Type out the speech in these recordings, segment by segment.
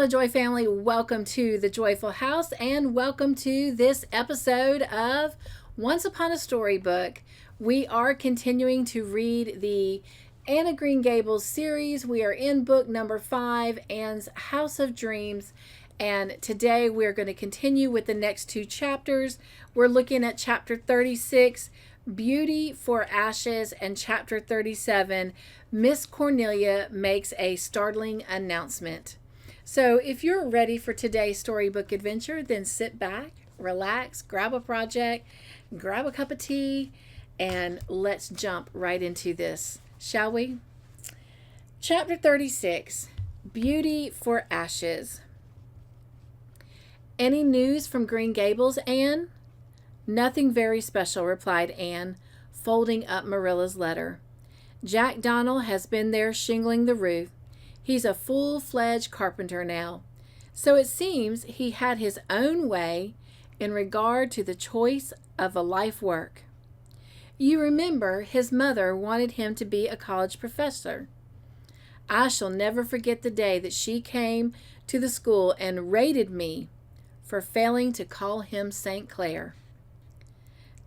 Hello, Joy family. Welcome to the Joyful House and welcome to this episode of Once Upon a Storybook. We are continuing to read the Anne of Green Gables series. We are in book number 5, Anne's House of Dreams. And today we're going to continue with the next 2 chapters. We're looking at chapter 36, Beauty for Ashes, and chapter 37, Miss Cornelia Makes a Startling Announcement. So if you're ready for today's storybook adventure, then sit back, relax, grab a project, grab a cup of tea, and let's jump right into this, shall we? Chapter 36, Beauty for Ashes. Any news from Green Gables, Anne? Nothing very special, replied Anne, folding up Marilla's letter. Jack Donnell has been there shingling the roof. He's a full-fledged carpenter now, so it seems he had his own way in regard to the choice of a life work. You remember his mother wanted him to be a college professor. I shall never forget the day that she came to the school and rated me for failing to call him St. Clair.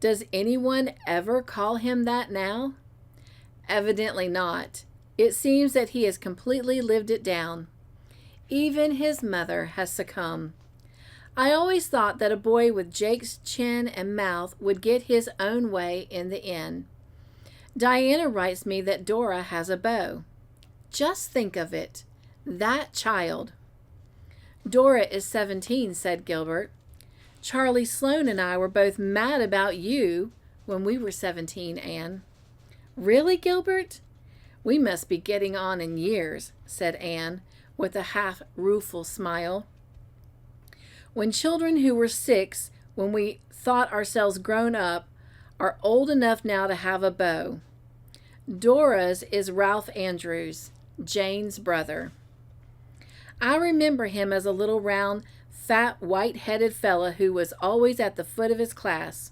Does anyone ever call him that now? Evidently not. It seems that he has completely lived it down. Even his mother has succumbed. I always thought that a boy with Jake's chin and mouth would get his own way in the end. Diana writes me that Dora has a beau. Just think of it. That child. Dora is 17, said Gilbert. Charlie Sloane and I were both mad about you when we were 17, Anne. Really, Gilbert? We must be getting on in years, said Anne, with a half-rueful smile. When children who were 6, when we thought ourselves grown up, are old enough now to have a beau. Dora's is Ralph Andrews, Jane's brother. I remember him as a little round, fat, white-headed fellow who was always at the foot of his class.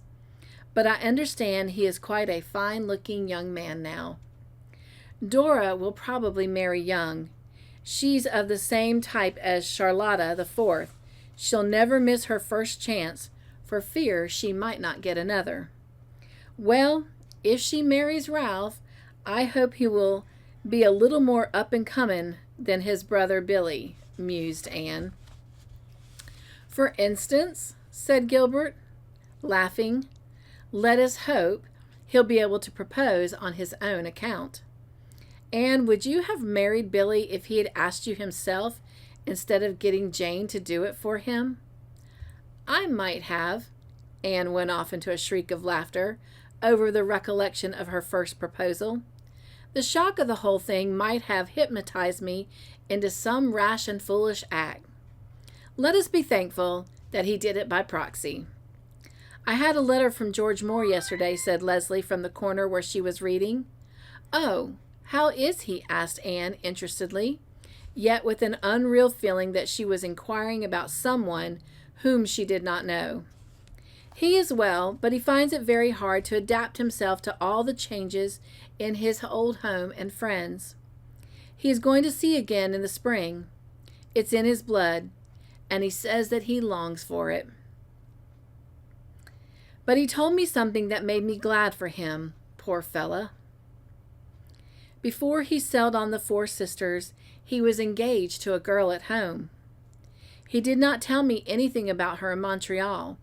But I understand he is quite a fine-looking young man now. Dora will probably marry young. She's of the same type as Charlotta the Fourth. She'll never miss her first chance, for fear she might not get another. Well, if she marries Ralph, I hope he will be a little more up-and-comin' than his brother Billy, mused Anne. For instance, said Gilbert, laughing, let us hope he'll be able to propose on his own account. Anne, would you have married Billy if he had asked you himself instead of getting Jane to do it for him? I might have. Anne went off into a shriek of laughter over the recollection of her first proposal. The shock of the whole thing might have hypnotized me into some rash and foolish act. Let us be thankful that he did it by proxy. I had a letter from George Moore yesterday, said Leslie from the corner where she was reading. Oh, how is he? Asked Anne interestedly, yet with an unreal feeling that she was inquiring about someone whom she did not know. He is well, but he finds it very hard to adapt himself to all the changes in his old home and friends. He is going to sea again in the spring. It's in his blood, and he says that he longs for it. But he told me something that made me glad for him, poor fella. Before he sailed on the Four Sisters, he was engaged to a girl at home. He did not tell me anything about her in Montreal,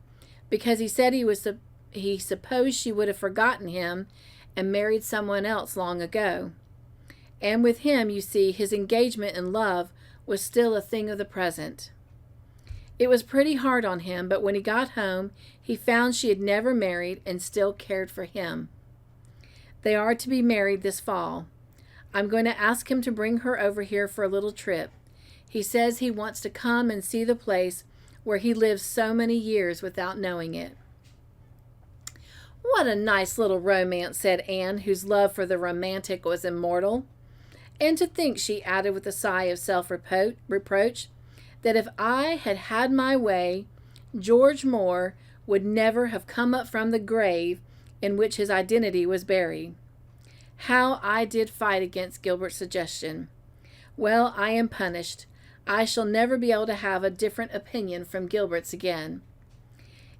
because he said he supposed she would have forgotten him and married someone else long ago. And with him, you see, his engagement and love was still a thing of the present. It was pretty hard on him, but when he got home, he found she had never married and still cared for him. They are to be married this fall. I'm going to ask him to bring her over here for a little trip. He says he wants to come and see the place where he lived so many years without knowing it. What a nice little romance, said Anne, whose love for the romantic was immortal. And to think, she added with a sigh of self-reproach, that if I had had my way, George Moore would never have come up from the grave in which his identity was buried. How I did fight against Gilbert's suggestion. Well, I am punished. I shall never be able to have a different opinion from Gilbert's again.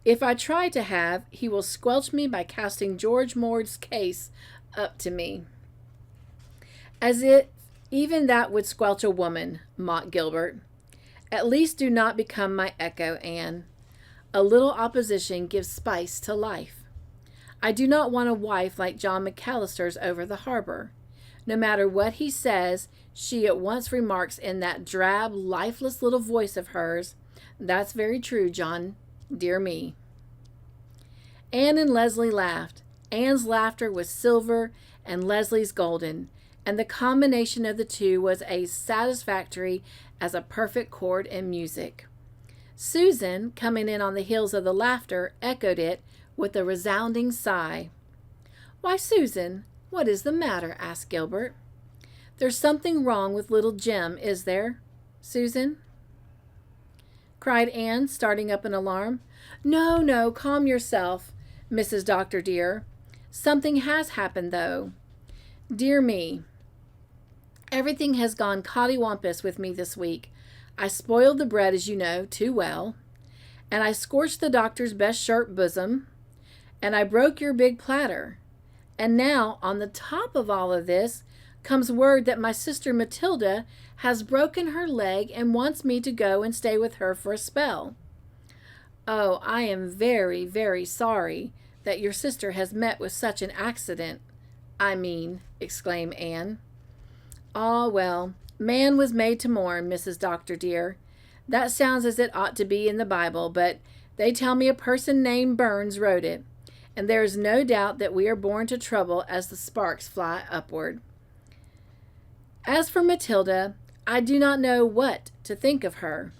If I try to have, he will squelch me by casting George Moore's case up to me. As if even that would squelch a woman, mocked Gilbert. At least do not become my echo, Anne. A little opposition gives spice to life. I do not want a wife like John McAllister's over the harbor. No matter what he says, she at once remarks in that drab, lifeless little voice of hers, "That's very true, John. Dear me." Anne and Leslie laughed. Anne's laughter was silver and Leslie's golden, and the combination of the two was as satisfactory as a perfect chord in music. Susan, coming in on the heels of the laughter, echoed it with a resounding sigh. "Why, Susan, what is the matter?" asked Gilbert. "There's something wrong with little Jim, is there, Susan?" cried Anne, starting up in alarm. "No, no, calm yourself, Mrs. Doctor dear. Something has happened, though. Dear me, everything has gone coddywampus with me this week. I spoiled the bread, as you know, too well, and I scorched the doctor's best shirt bosom, and I broke your big platter. And now, on the top of all of this, comes word that my sister Matilda has broken her leg and wants me to go and stay with her for a spell. Oh, I am very, very sorry that your sister has met with such an accident. Exclaimed Anne. Ah, well, man was made to mourn, Mrs. Doctor dear. That sounds as it ought to be in the Bible, but they tell me a person named Burns wrote it, and there is no doubt that we are born to trouble as the sparks fly upward. As for Matilda, I do not know what to think of her.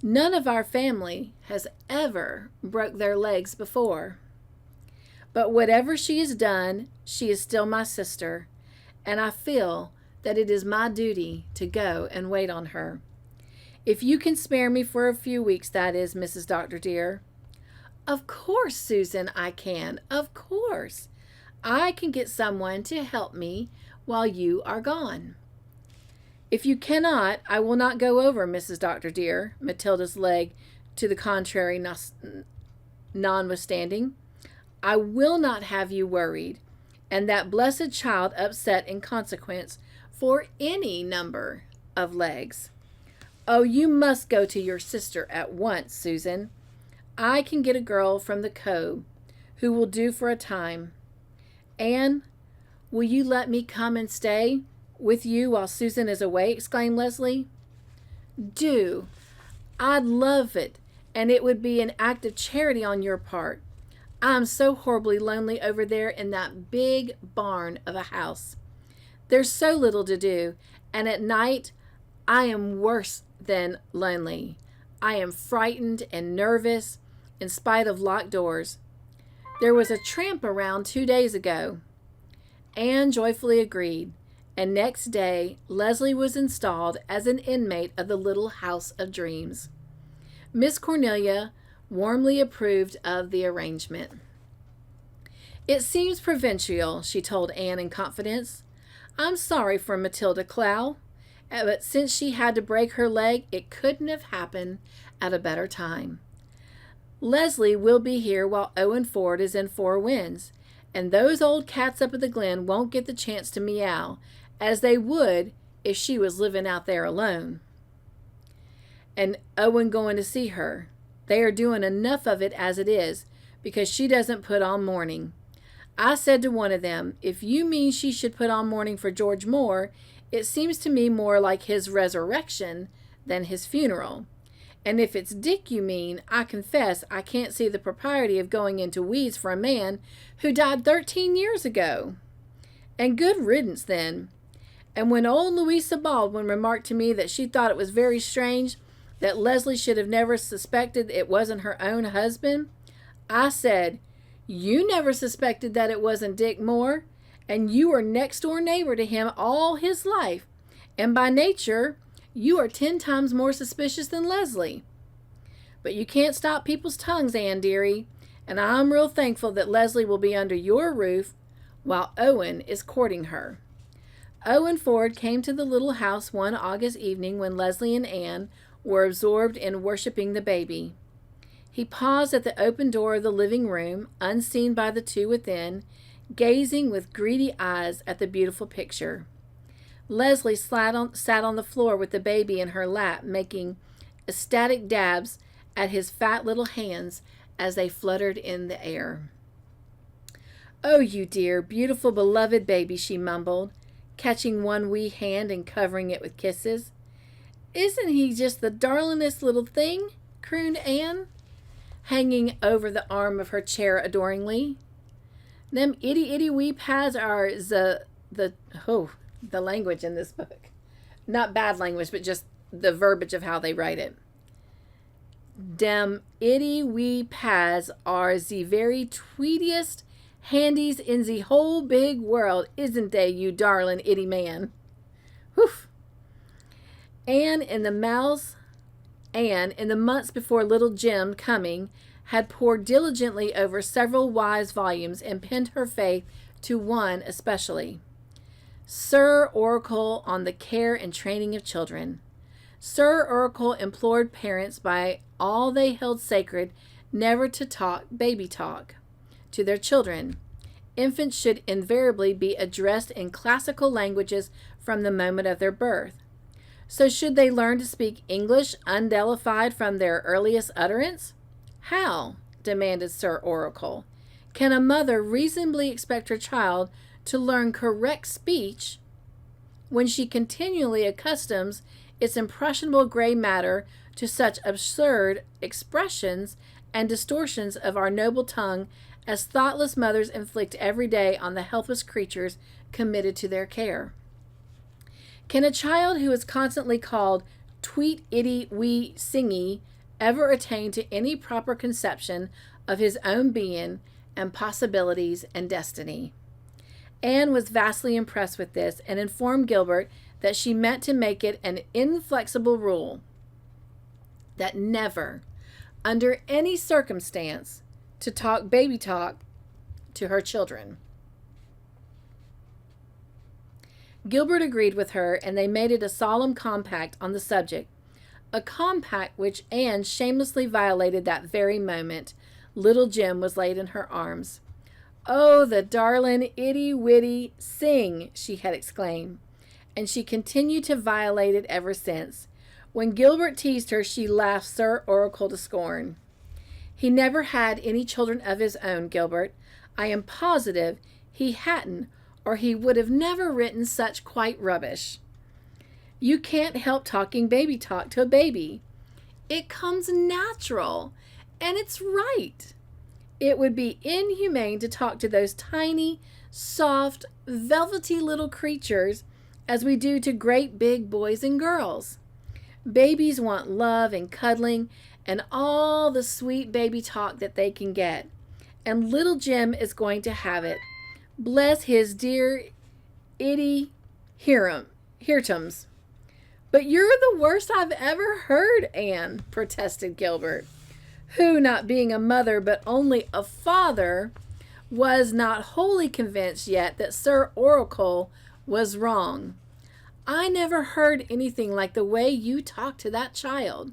None of our family has ever broke their legs before. But whatever she has done, she is still my sister, and I feel that it is my duty to go and wait on her. If you can spare me for a few weeks, that is, Mrs. Doctor dear." "Of course, Susan, I can. Of course. I can get someone to help me while you are gone." "If you cannot, I will not go over, Mrs. Doctor dear," Matilda's leg to the contrary notwithstanding. "I will not have you worried, and that blessed child upset in consequence for any number of legs. Oh, you must go to your sister at once, Susan. I can get a girl from the Cove who will do for a time. Anne, will you let me come and stay with you while Susan is away?" exclaimed Leslie. "Do. I'd love it, and it would be an act of charity on your part. I'm so horribly lonely over there in that big barn of a house. There's so little to do, and at night I am worse than lonely. I am frightened and nervous in spite of locked doors. There was a tramp around 2 days ago." Anne joyfully agreed, and next day Leslie was installed as an inmate of the little house of dreams. Miss Cornelia warmly approved of the arrangement. "It seems provincial," she told Anne in confidence. "I'm sorry for Matilda Clow, but since she had to break her leg, it couldn't have happened at a better time. Leslie will be here while Owen Ford is in Four Winds, and those old cats up at the Glen won't get the chance to meow, as they would if she was living out there alone. And Owen going to see her. They are doing enough of it as it is, because she doesn't put on mourning. I said to one of them, if you mean she should put on mourning for George Moore, it seems to me more like his resurrection than his funeral. And if it's Dick you mean, I confess I can't see the propriety of going into weeds for a man who died 13 years ago. And good riddance then. And when old Louisa Baldwin remarked to me that she thought it was very strange that Leslie should have never suspected it wasn't her own husband, I said, you never suspected that it wasn't Dick Moore, and you were next door neighbor to him all his life, and by nature you are 10 times more suspicious than Leslie. But you can't stop people's tongues, Ann dearie, and I'm real thankful that Leslie will be under your roof while Owen is courting her. Owen Ford came to the little house one August evening when Leslie and Anne were absorbed in worshiping the baby. He paused at the open door of the living room, unseen by the two within, gazing with greedy eyes at the beautiful picture. Leslie sat on the floor with the baby in her lap, making ecstatic dabs at his fat little hands as they fluttered in the air. "Oh, you dear, beautiful, beloved baby," she mumbled, catching one wee hand and covering it with kisses. "Isn't he just the darlingest little thing?" crooned Anne, hanging over the arm of her chair adoringly. "Them itty wee pads are the language in this book. Not bad language, but just the verbiage of how they write it. Dem itty wee pads are the very tweetiest handies in the whole big world, isn't they, you darling itty man?" Whew. Anne, in the months before little Jim coming, had pored diligently over several wise volumes and pinned her faith to one especially. Sir Oracle on the Care and Training of Children. Sir Oracle implored parents by all they held sacred never to talk baby talk to their children. Infants should invariably be addressed in classical languages from the moment of their birth. So should they learn to speak English undellified from their earliest utterance? How, demanded Sir Oracle, can a mother reasonably expect her child to learn correct speech when she continually accustoms its impressionable gray matter to such absurd expressions and distortions of our noble tongue as thoughtless mothers inflict every day on the helpless creatures committed to their care? Can a child who is constantly called tweet itty wee singy ever attain to any proper conception of his own being and possibilities and destiny? Anne was vastly impressed with this and informed Gilbert that she meant to make it an inflexible rule that never, under any circumstance, to talk baby talk to her children. Gilbert agreed with her, and they made it a solemn compact on the subject, a compact which Anne shamelessly violated that very moment little Jim was laid in her arms. "Oh, the darling itty witty sing," she had exclaimed, and she continued to violate it ever since. When Gilbert teased her, she laughed Sir Oracle to scorn. "He never had any children of his own, Gilbert. I am positive he hadn't, or he would have never written such quite rubbish. You can't help talking baby talk to a baby. It comes natural, and it's right. It would be inhumane to talk to those tiny, soft, velvety little creatures as we do to great big boys and girls. Babies want love and cuddling and all the sweet baby talk that they can get. And little Jim is going to have it. Bless his dear itty heartums." "But you're the worst I've ever heard, Anne," protested Gilbert, who, not being a mother but only a father, was not wholly convinced yet that Sir Oracle was wrong. "I never heard anything like the way you talk to that child."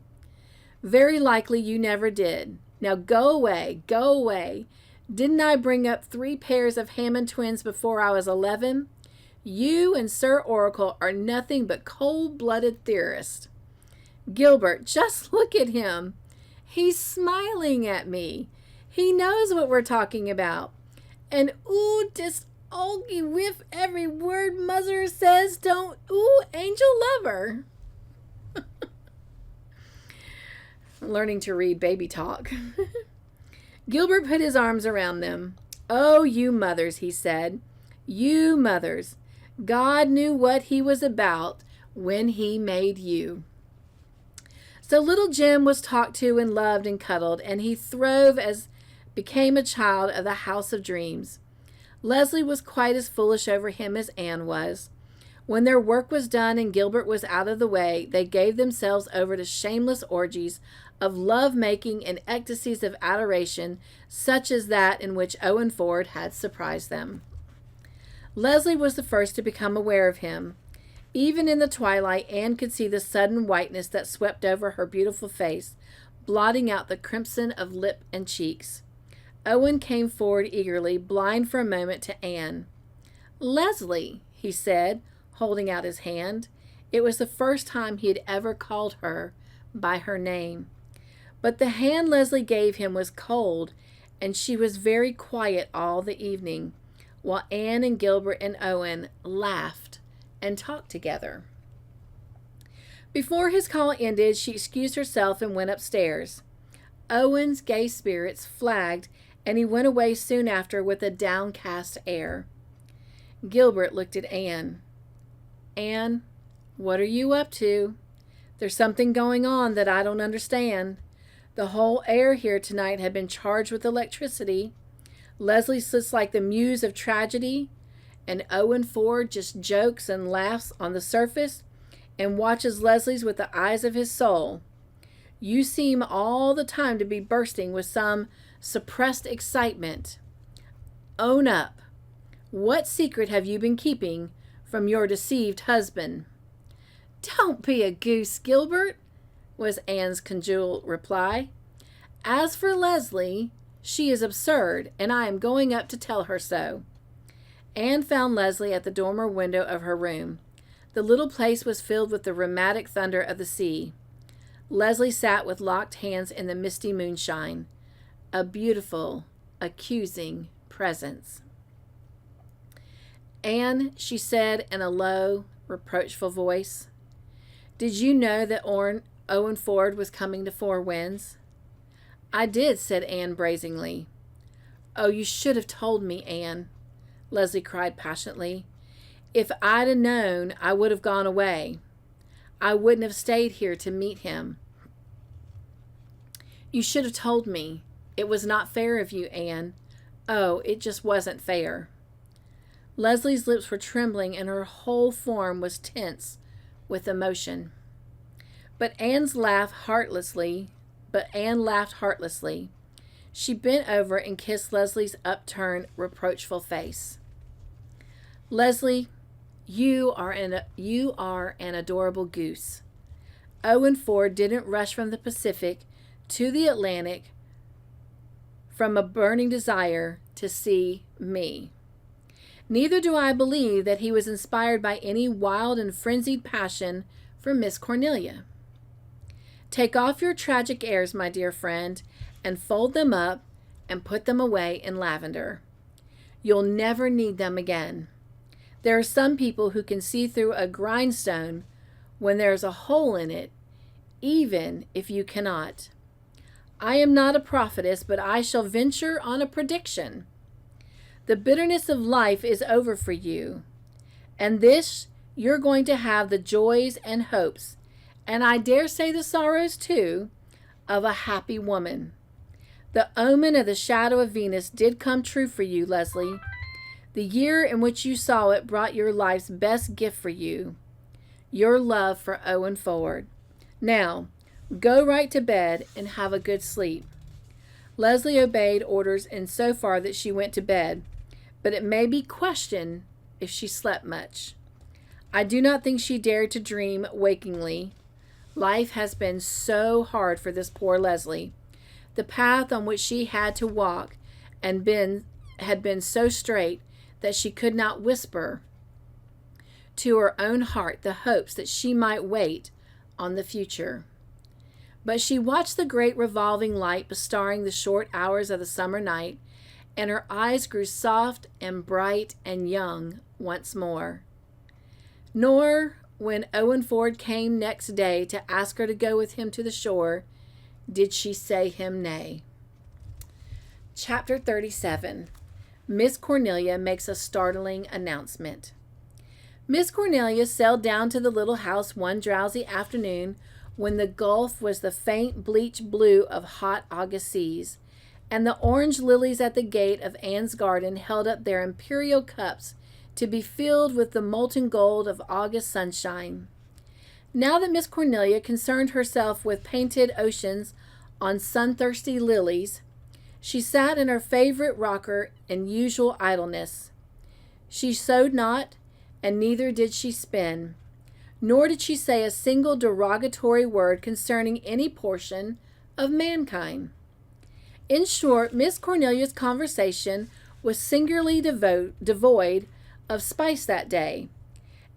"Very likely you never did. Now go away, go away. Didn't I bring up 3 pairs of Hammond twins before I was 11? You and Sir Oracle are nothing but cold-blooded theorists. Gilbert, just look at him. He's smiling at me. He knows what we're talking about. And ooh, just oggy whiff every word mother says, don't, ooh, angel lover." Learning to read baby talk. Gilbert put his arms around them. "Oh, you mothers," he said. "You mothers. God knew what he was about when he made you." So little Jim was talked to and loved and cuddled, and he throve as became a child of the House of Dreams. Leslie was quite as foolish over him as Anne was. When their work was done and Gilbert was out of the way, they gave themselves over to shameless orgies of love-making and ecstasies of adoration, such as that in which Owen Ford had surprised them. Leslie was the first to become aware of him. Even in the twilight, Anne could see the sudden whiteness that swept over her beautiful face, blotting out the crimson of lip and cheeks. Owen came forward eagerly, blind for a moment to Anne. "Leslie," he said, holding out his hand. It was the first time he had ever called her by her name. But the hand Leslie gave him was cold, and she was very quiet all the evening, while Anne and Gilbert and Owen laughed and talked together. Before his call ended, she excused herself and went upstairs. Owen's gay spirits flagged, and he went away soon after with a downcast air. Gilbert looked at Anne. "Anne, what are you up to? There's something going on that I don't understand. The whole air here tonight had been charged with electricity. Leslie sits like the muse of tragedy, and Owen Ford just jokes and laughs on the surface and watches Leslie's with the eyes of his soul. You seem all the time to be bursting with some suppressed excitement. Own up. What secret have you been keeping from your deceived husband?" "Don't be a goose, Gilbert," was Anne's conjugal reply. "As for Leslie, she is absurd, and I am going up to tell her so." Anne found Leslie at the dormer window of her room. The little place was filled with the rheumatic thunder of the sea. Leslie sat with locked hands in the misty moonshine, a beautiful, accusing presence. "Anne," she said in a low, reproachful voice, "did you know that Owen Ford was coming to Four Winds?" "I did," said Anne brazenly. "Oh, you should have told me, Anne," Leslie cried passionately. "If I'd have known, I would have gone away. I wouldn't have stayed here to meet him. You should have told me. It was not fair of you, Anne. Oh, it just wasn't fair." Leslie's lips were trembling and her whole form was tense with emotion. Anne laughed heartlessly. She bent over and kissed Leslie's upturned, reproachful face. "Leslie, you are an adorable goose. Owen Ford didn't rush from the Pacific to the Atlantic from a burning desire to see me. Neither do I believe that he was inspired by any wild and frenzied passion for Miss Cornelia. Take off your tragic airs, my dear friend, and fold them up and put them away in lavender. You'll never need them again. There are some people who can see through a grindstone when there's a hole in it, even if you cannot. I am not a prophetess, but I shall venture on a prediction. The bitterness of life is over for you, and this you're going to have the joys and hopes, and I dare say the sorrows too, of a happy woman. The omen of the shadow of Venus did come true for you, Leslie. The year in which you saw it brought your life's best gift for you, your love for Owen Ford. Now, go right to bed and have a good sleep." Leslie obeyed orders in so far that she went to bed, but it may be questioned if she slept much. I do not think she dared to dream wakingly. Life has been so hard for this poor Leslie. The path on which she had to walk had been so straight that she could not whisper to her own heart the hopes that she might wait on the future. But she watched the great revolving light bestarring the short hours of the summer night, and her eyes grew soft and bright and young once more. Nor, when Owen Ford came next day to ask her to go with him to the shore, did she say him nay. Chapter 37. Miss Cornelia makes a startling announcement. Miss Cornelia sailed down to the little house one drowsy afternoon when the Gulf was the faint bleach blue of hot August seas, and the orange lilies at the gate of Anne's garden held up their imperial cups to be filled with the molten gold of August sunshine. Now that Miss Cornelia concerned herself with painted oceans on sun-thirsty lilies, she sat in her favorite rocker in usual idleness. She sewed not, and neither did she spin, nor did she say a single derogatory word concerning any portion of mankind. In short, Miss Cornelia's conversation was singularly devoid of spice that day,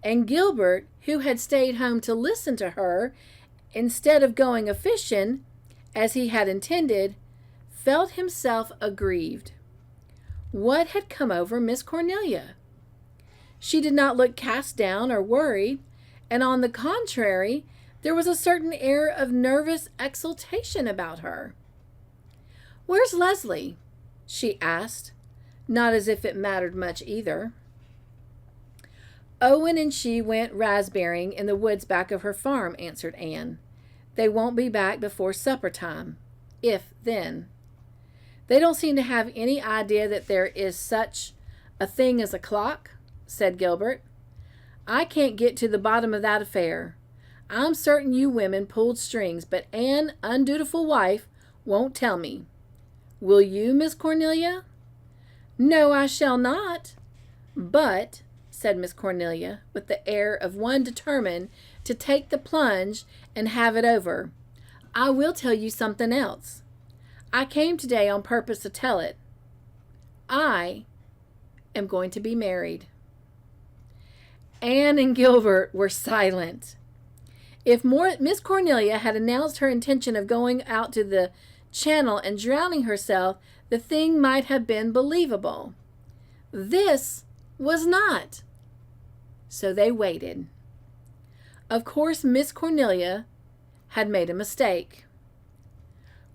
and Gilbert, who had stayed home to listen to her instead of going a-fishing, as he had intended, felt himself aggrieved. What had come over Miss Cornelia? She did not look cast down or worried, and on the contrary, there was a certain air of nervous exultation about her. "Where's Leslie?" she asked, not as if it mattered much either. "Owen and she went raspberrying in the woods back of her farm," answered Anne. "They won't be back before supper time, if then. They don't seem to have any idea that there is such a thing as a clock," said Gilbert. "I can't get to the bottom of that affair. I'm certain you women pulled strings, but Anne, undutiful wife, won't tell me. Will you, Miss Cornelia?" "No, I shall not. But," said Miss Cornelia, with the air of one determined to take the plunge and have it over, "I will tell you something else. I came today on purpose to tell it. I am going to be married." Anne and Gilbert were silent. If Miss Cornelia had announced her intention of going out to the channel and drowning herself, the thing might have been believable. This was not. So they waited. Of course, Miss Cornelia had made a mistake.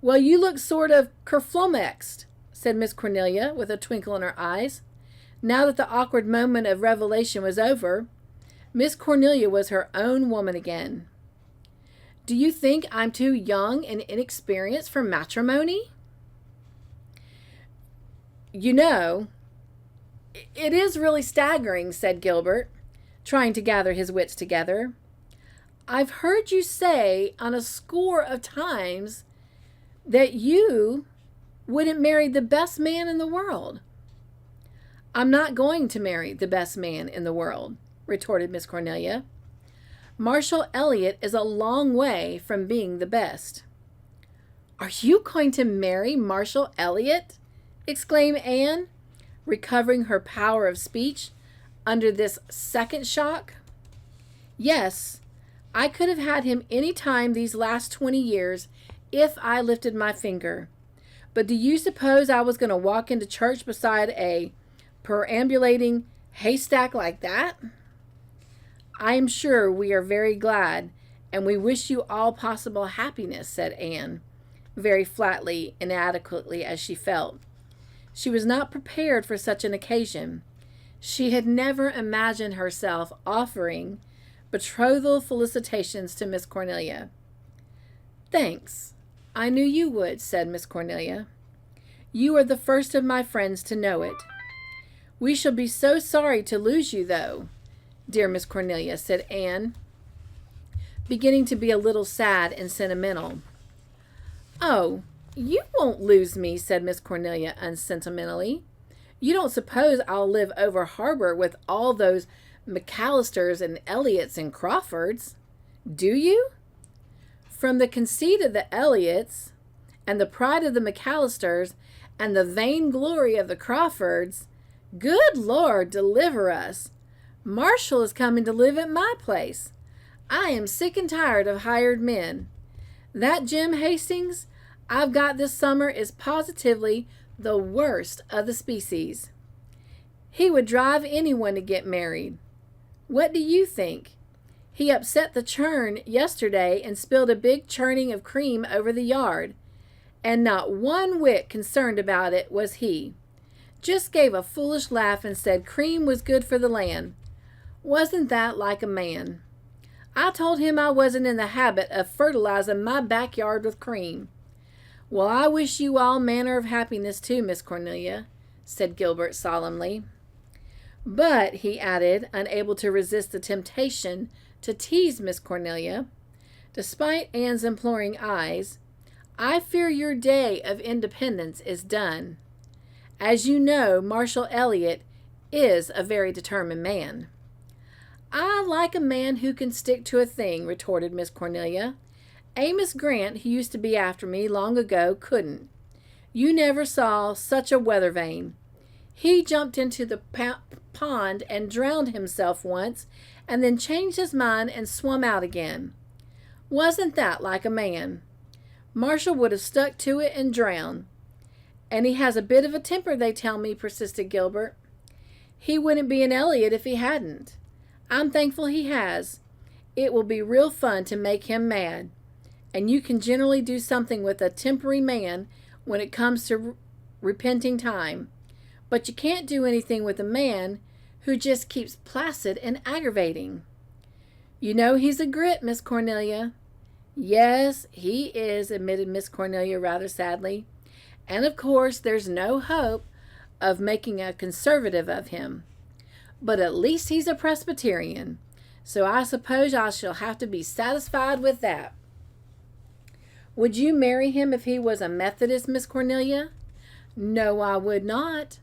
"Well, you look sort of kerflummoxed," said Miss Cornelia with a twinkle in her eyes. Now that the awkward moment of revelation was over, Miss Cornelia was her own woman again. "Do you think I'm too young and inexperienced for matrimony?" "You know, it is really staggering," said Gilbert, trying to gather his wits together. "I've heard you say on a score of times that you wouldn't marry the best man in the world." "I'm not going to marry the best man in the world," retorted Miss Cornelia. "Marshall Elliott is a long way from being the best." "Are you going to marry Marshall Elliott?" exclaimed Anne, recovering her power of speech under this second shock. "Yes, I could have had him any time these last 20 years if I lifted my finger. But do you suppose I was going to walk into church beside a perambulating haystack like that?" "I am sure we are very glad, and we wish you all possible happiness," said Anne, very flatly, inadequately as she felt. She was not prepared for such an occasion. She had never imagined herself offering betrothal felicitations to Miss Cornelia. "Thanks. I knew you would," said Miss Cornelia. "You are the first of my friends to know it. We shall be so sorry to lose you, though, dear Miss Cornelia," said Anne, beginning to be a little sad and sentimental. "Oh, you won't lose me," said Miss Cornelia unsentimentally. "You don't suppose I'll live over harbor with all those McAllisters and Elliots and Crawfords, do you? From the conceit of the Elliots, and the pride of the McAllisters, and the vainglory of the Crawfords, good Lord, deliver us! Marshall is coming to live at my place. I am sick and tired of hired men. That Jim Hastings I've got this summer is positively the worst of the species. He would drive anyone to get married. What do you think? He upset the churn yesterday and spilled a big churning of cream over the yard, and not one whit concerned about it was he. Just gave a foolish laugh and said cream was good for the land. Wasn't that like a man? I told him I wasn't in the habit of fertilizing my backyard with cream. Well, I wish you all manner of happiness too, Miss Cornelia," said Gilbert solemnly. "But," he added, unable to resist the temptation to tease Miss Cornelia, despite Anne's imploring eyes, "I fear your day of independence is done. As you know, Marshall Elliott is a very determined man." "I like a man who can stick to a thing," retorted Miss Cornelia. "Amos Grant, who used to be after me long ago, couldn't. You never saw such a weather vane. He jumped into the pond and drowned himself once, and then changed his mind and swum out again. Wasn't that like a man? Marshall would have stuck to it and drowned." "And he has a bit of a temper, they tell me," persisted Gilbert. "He wouldn't be an Elliot if he hadn't. I'm thankful he has. It will be real fun to make him mad. And you can generally do something with a tempery man when it comes to repenting time. But you can't do anything with a man who just keeps placid and aggravating." "You know he's a grit, Miss Cornelia." "Yes, he is," admitted Miss Cornelia rather sadly. "And of course there's no hope of making a conservative of him. But at least he's a Presbyterian, so I suppose I shall have to be satisfied with that." "Would you marry him if he was a Methodist, Miss Cornelia?" "No, I would not.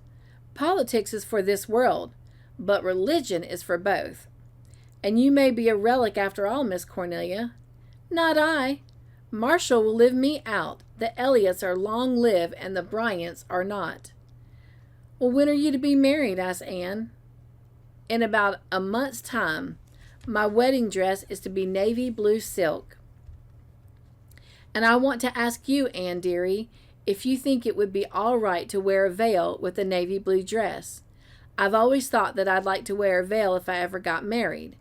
Politics is for this world, but religion is for both. And you may be a relic after all, Miss Cornelia." "Not I. Marshall will live me out. The Elliots are long live, and the Bryants are not." "Well, when are you to be married?" asked Anne. "In about a month's time. My wedding dress is to be navy blue silk. And I want to ask you, Anne dearie, if you think it would be all right to wear a veil with a navy blue dress. I've always thought that I'd like to wear a veil if I ever got married.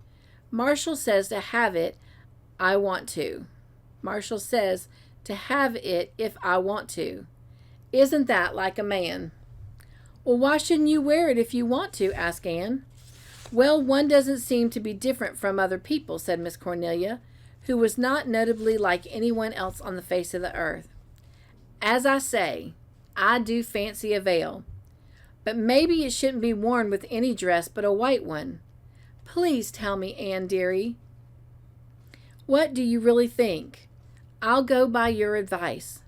Marshall says to have it I want to. Marshall says to have it if I want to. Isn't that like a man?" "Well, why shouldn't you wear it if you want to?" asked Anne. "Well, one doesn't seem to be different from other people," said Miss Cornelia, who was not notably like anyone else on the face of the earth. "As I say, I do fancy a veil. But maybe it shouldn't be worn with any dress but a white one. Please tell me, Anne dearie. What do you really think? I'll go by your advice."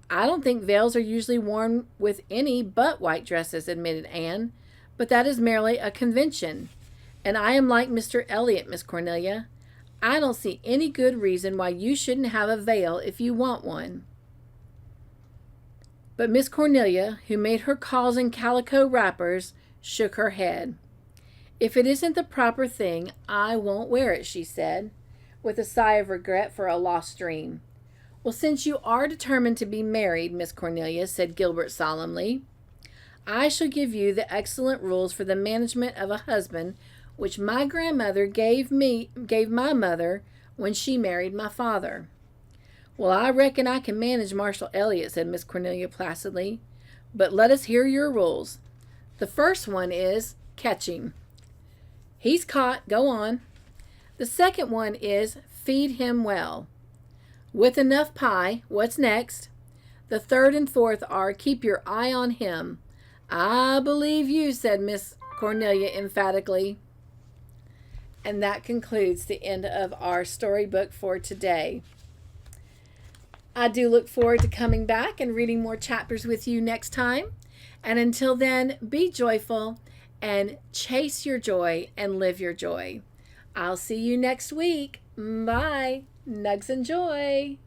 "I don't think veils are usually worn with any but white dresses," admitted Anne. "But that is merely a convention. And I am like Mr. Elliot, Miss Cornelia. I don't see any good reason why you shouldn't have a veil if you want one." But Miss Cornelia, who made her calls in calico wrappers, shook her head. "If it isn't the proper thing, I won't wear it," she said, with a sigh of regret for a lost dream. "Well, since you are determined to be married, Miss Cornelia," said Gilbert solemnly, "I shall give you the excellent rules for the management of a husband which my grandmother gave my mother when she married my father." "Well, I reckon I can manage Marshall Elliot," said Miss Cornelia placidly. "But let us hear your rules. The first one is catch him." "He's caught. Go on." "The second one is feed him well." "With enough pie. What's next?" "The third and fourth are keep your eye on him." "I believe you," said Miss Cornelia emphatically. And that concludes the end of our storybook for today. I do look forward to coming back and reading more chapters with you next time. And until then, be joyful and chase your joy and live your joy. I'll see you next week. Bye. Nugs and joy.